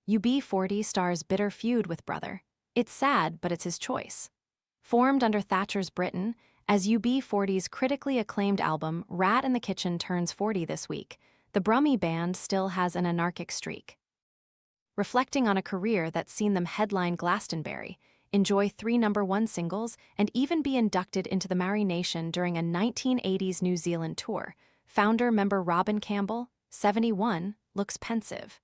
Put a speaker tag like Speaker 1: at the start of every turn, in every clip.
Speaker 1: UB40 stars bitter feud with brother. It's sad, but it's his choice. Formed under Thatcher's Britain, as UB40's critically acclaimed album Rat in the Kitchen turns 40 this week, the Brummie band still has an anarchic streak. Reflecting on a career that's seen them headline Glastonbury, enjoy 3 #1 singles, and even be inducted into the Māori Nation during a 1980s New Zealand tour, founder-member Robin Campbell, 71, looks pensive.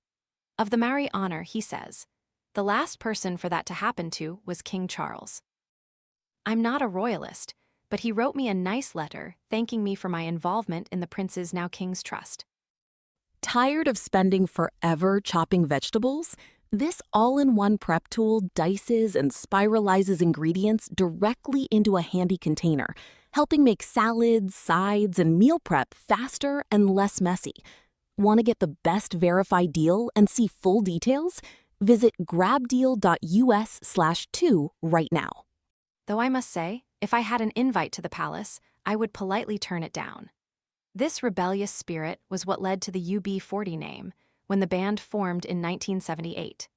Speaker 1: Of the Māori honor, he says, "The last person for that to happen to was King Charles. I'm not a royalist, but he wrote me a nice letter thanking me for my involvement in the prince's now king's trust."
Speaker 2: Tired of spending forever chopping vegetables? This all-in-one prep tool dices and spiralizes ingredients directly into a handy container, helping make salads, sides, and meal prep faster and less messy. Want to get the best verified deal and see full details? Visit grabdeal.us/2 right now.
Speaker 1: Though I must say, if I had an invite to the palace, I would politely turn it down. This rebellious spirit was what led to the UB40 name when the band formed in 1978.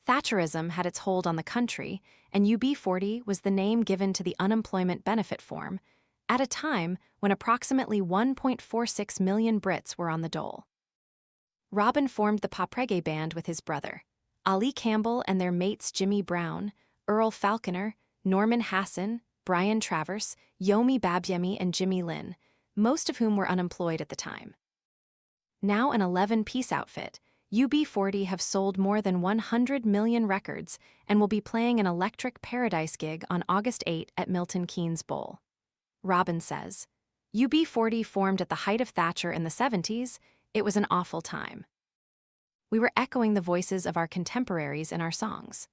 Speaker 1: Thatcherism had its hold on the country, and UB40 was the name given to the unemployment benefit form at a time when approximately 1.46 million Brits were on the dole. Robin formed the pop reggae band with his brother, Ali Campbell, and their mates Jimmy Brown, Earl Falconer, Norman Hassan, Brian Travers, Yomi Babyemi, and Jimmy Lynn, most of whom were unemployed at the time. Now an 11-piece outfit, UB40 have sold more than 100 million records and will be playing an Electric Paradise gig on August 8 at Milton Keynes Bowl. Robin says, UB40 formed at the height of Thatcher in the 70s, it was an awful time. We were echoing the voices of our contemporaries in our songs.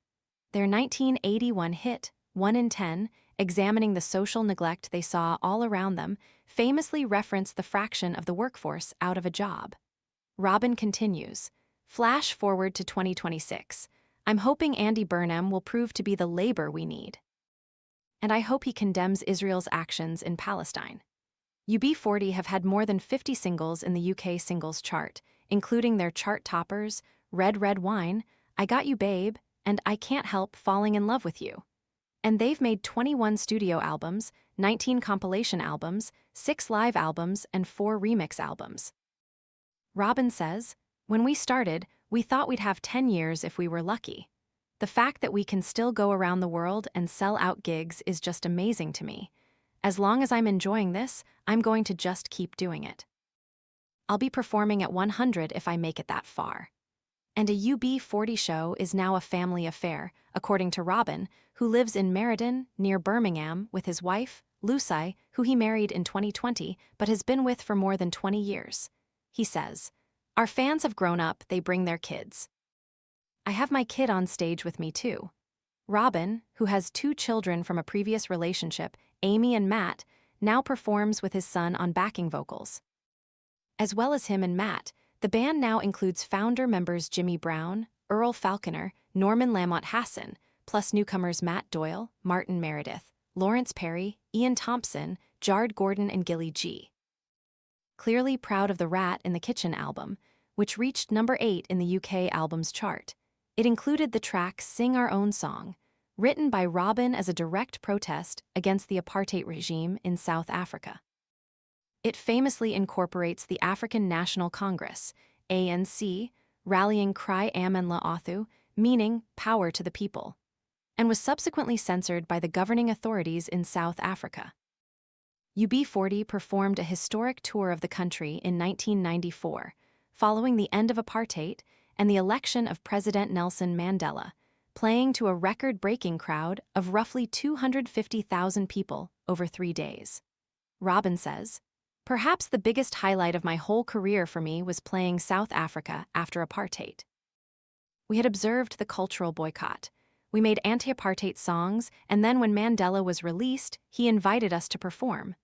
Speaker 1: Their 1981 hit, 1 in 10, examining the social neglect they saw all around them, famously referenced the fraction of the workforce out of a job. Robin continues, flash forward to 2026. I'm hoping Andy Burnham will prove to be the labor we need. And I hope he condemns Israel's actions in Palestine. UB40 have had more than 50 singles in the UK singles chart, including their chart toppers, Red Red Wine, I Got You Babe, and I Can't Help Falling in Love with You. And they've made 21 studio albums, 19 compilation albums, 6 live albums, and 4 remix albums. Robin says, when we started, we thought we'd have 10 years if we were lucky. The fact that we can still go around the world and sell out gigs is just amazing to me. As long as I'm enjoying this, I'm going to just keep doing it. I'll be performing at 100 if I make it that far. And a UB40 show is now a family affair, according to Robin, who lives in Meriden, near Birmingham, with his wife, Lucy, who he married in 2020 but has been with for more than 20 years. He says, our fans have grown up, they bring their kids. I have my kid on stage with me too. Robin, who has 2 children from a previous relationship, Amy and Matt, now performs with his son on backing vocals. As well as him and Matt, the band now includes founder members Jimmy Brown, Earl Falconer, Norman Lamont Hassan, plus newcomers Matt Doyle, Martin Meredith, Lawrence Perry, Ian Thompson, Jard Gordon, and Gilly G. Clearly proud of the Rat in the Kitchen album, which reached number 8 in the UK albums chart. It included the track Sing Our Own Song, written by Robin as a direct protest against the apartheid regime in South Africa. It famously incorporates the African National Congress, ANC, rallying cry Amen La Othu, meaning power to the people, and was subsequently censored by the governing authorities in South Africa. UB40 performed a historic tour of the country in 1994, following the end of apartheid and the election of President Nelson Mandela, playing to a record-breaking crowd of roughly 250,000 people over 3 days. Robin says, perhaps the biggest highlight of my whole career for me was playing South Africa after apartheid. We had observed the cultural boycott. We made anti-apartheid songs, and then when Mandela was released, he invited us to perform.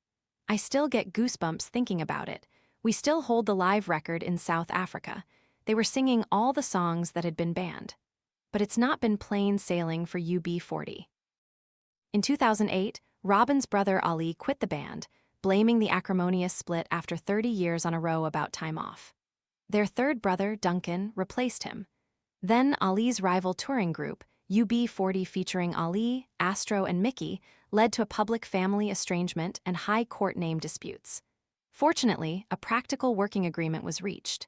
Speaker 1: I still get goosebumps thinking about it. We still hold the live record in South Africa. They were singing all the songs that had been banned. But it's not been plain sailing for UB40. In 2008, Robin's brother Ali quit the band, blaming the acrimonious split after 30 years on a row about time off. Their third brother, Duncan, replaced him. Then Ali's rival touring group, UB40 featuring Ali, Astro, and Mickey, led to a public family estrangement and high court name disputes. Fortunately, a practical working agreement was reached.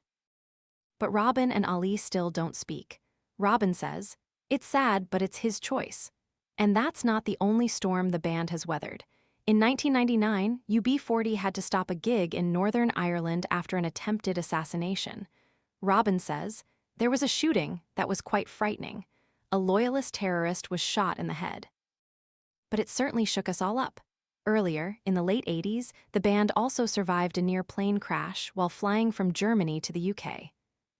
Speaker 1: But Robin and Ali still don't speak. Robin says, "It's sad, but it's his choice." And that's not the only storm the band has weathered. In 1999, UB40 had to stop a gig in Northern Ireland after an attempted assassination. Robin says, "There was a shooting that was quite frightening. A loyalist terrorist was shot in the head." But it certainly shook us all up. Earlier, in the late 80s, the band also survived a near plane crash while flying from Germany to the UK.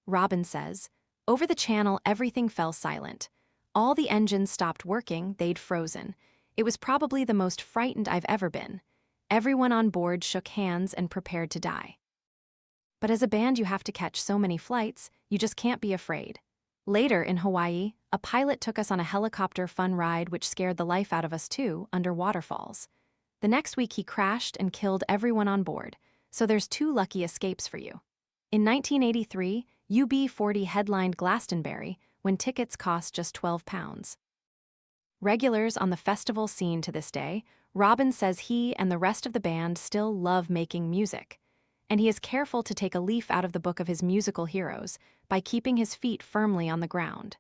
Speaker 1: Robin says, "Over the channel, everything fell silent. All the engines stopped working, they'd frozen. It was probably the most frightened I've ever been. Everyone on board shook hands and prepared to die." But as a band, you have to catch so many flights, you just can't be afraid. Later in Hawaii, a pilot took us on a helicopter fun ride which scared the life out of us too, under waterfalls. The next week he crashed and killed everyone on board, so there's 2 lucky escapes for you. In 1983, UB40 headlined Glastonbury when tickets cost just £12. Regulars on the festival scene to this day, Robin says he and the rest of the band still love making music. And he is careful to take a leaf out of the book of his musical heroes by keeping his feet firmly on the ground.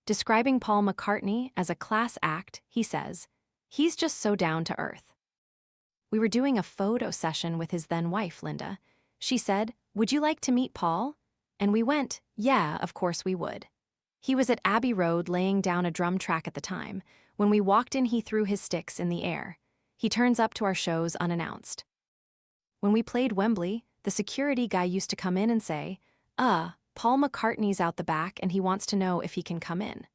Speaker 1: Describing Paul McCartney as a class act, he says, "He's just so down to earth." We were doing a photo session with his then wife, Linda. She said, "Would you like to meet Paul?" And we went, "Yeah, of course we would." He was at Abbey Road laying down a drum track at the time. When we walked in, he threw his sticks in the air. He turns up to our shows unannounced. When we played Wembley, the security guy used to come in and say, Paul McCartney's out the back and he wants to know if he can come in."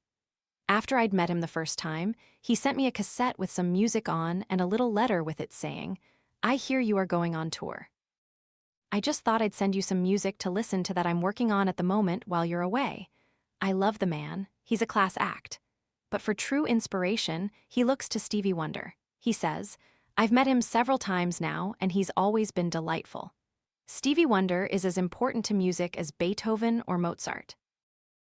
Speaker 1: After I'd met him the first time, he sent me a cassette with some music on and a little letter with it saying, "I hear you are going on tour. I just thought I'd send you some music to listen to that I'm working on at the moment while you're away." I love the man, he's a class act. But for true inspiration, he looks to Stevie Wonder. He says, "I've met him several times now and he's always been delightful." Stevie Wonder is as important to music as Beethoven or Mozart.